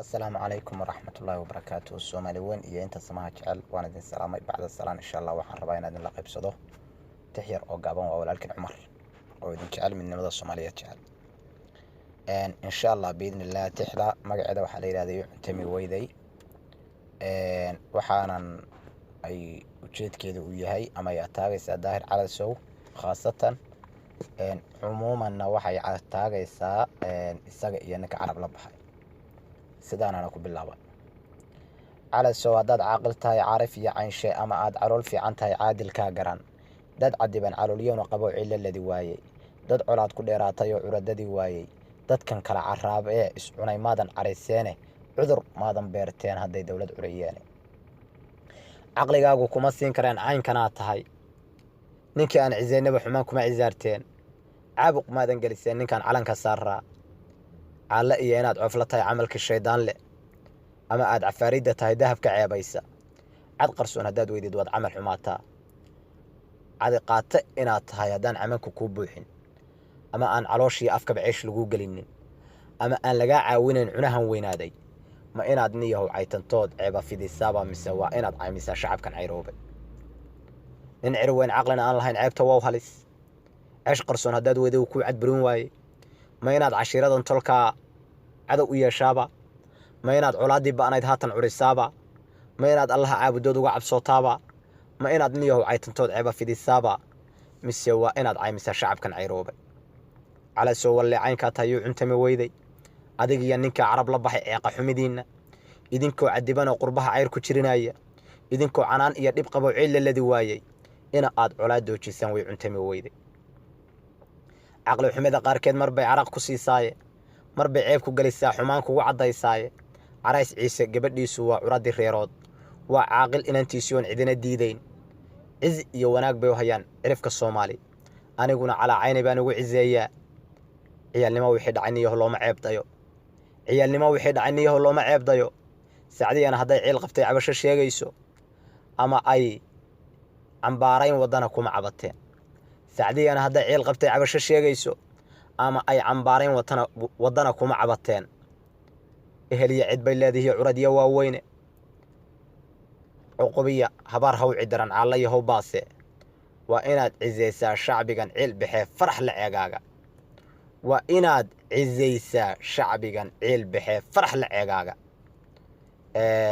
السلام عليكم ورحمة الله وبركاته. السومالي وين iyo inta samaha jecel waan idin salaamay bacda salaan insha Allah waxaan rabaa inaad la qaybsado tixyar oo gaaban waa walaalkin Cumar oo idin jecel midnimada Soomaaliyeed jecel insha Allah biidnillah tixda magaceeda waxa la yiraahdaa Tami Weyday waxaanan ay ujeedkeedu u yahay ama ay taagaysaa Daahir Calasow khaasatan umuumanna waxay taagaysaa isaga iyo ninka Carab la baxay sidaan ana ku bilaabay Calasow hadaad caaqil tahay caarif iyo caynshe ama aad calool fiican tahay caadilka garan dad cadiban calooliyana qabo ciilaladi waayay dad colaad ku dheeraatay oo curadadii waayay dadkan kala caraab ee iscunay maadan cariseene cudur maadan beerteen haday dawlad curiyeen aqligaagu kuma siin karaan caynkana tahay ninkii aan ciideynaba xumaan kuma ciisaarteen caabuq maadan galiseen ninkan calanka saaraa alla iyo inaad cufla tahay camalka shaydaan leh ama aad cafaarida tahay dahabka ceebaysa cad qarsoon hadaad weydid wad camal xumaata cad qaata inaad tahay hadaan camanku ku buuxin ama aan calooshii afka baceesh lagu galinin ama aan laga caawinin cunahan weynaaday ma inaad niyahow caytantood ceeba fidisaaba mise waa inaad caymisa shacabkan cayroobay nin cirweyn aqlana aan lahayn ceebta waa halis ceesh qarsoon hadaad weydid ku cadburin waayay ma inaad cashiiradan tolka cadow u yeeshaaba ma inaad colaadii baanayd haatan curisaaba ma inaad Allah caabudood uga cabsootaaba ma inaad niyahow caytantood ceeba fidisaaba mise waa inaad caymisa shacabkan cayroobay Calasow walle caynka tahay Tami Weyday adiga iyo ninka Carab la baxay ceeqa xumidiina idinkoo cadiban oo qurbaha cayr ku jirinaya idinkoo canaan iyo dib qabo ciilaladi waayay ina aad colaad doojisan way Tami Weyday aqli xumida qaarkeed marbay caraq ku siisaaye marbay ceeb ku galisaa xumaan kugu cadaysaaye Carays Ciise gabadhiisu waa curadi reerood waa caaqil inantiisu aan cidina diideyn ciz iyo wanaag bay u hayaan cirifka Soomaali aniguna calaacayna baan ugu cizeeyaa ciyaalnimo wixii dhacayniyo looma ceebdayo ciyaalnimo wixii dhacayniyo looma ceebdayo saacadiyana haday ciil qabtay cabasho sheegayso ama ay cambaarayn wadana kuma cabateen saacadiyana haday ciil qabtay cabasho sheegayso ama ay cambaarayn wadana kuma cabateen eheliya cid bay leedahay curadiya waaweyne uqubiya habar haw cidaran caalayahow baase waa inaad cizeysaa shacbigan ciil bixee farax la eegaaga waa inaad cizeysaa shacbigan ciil bixee farax la eegaaga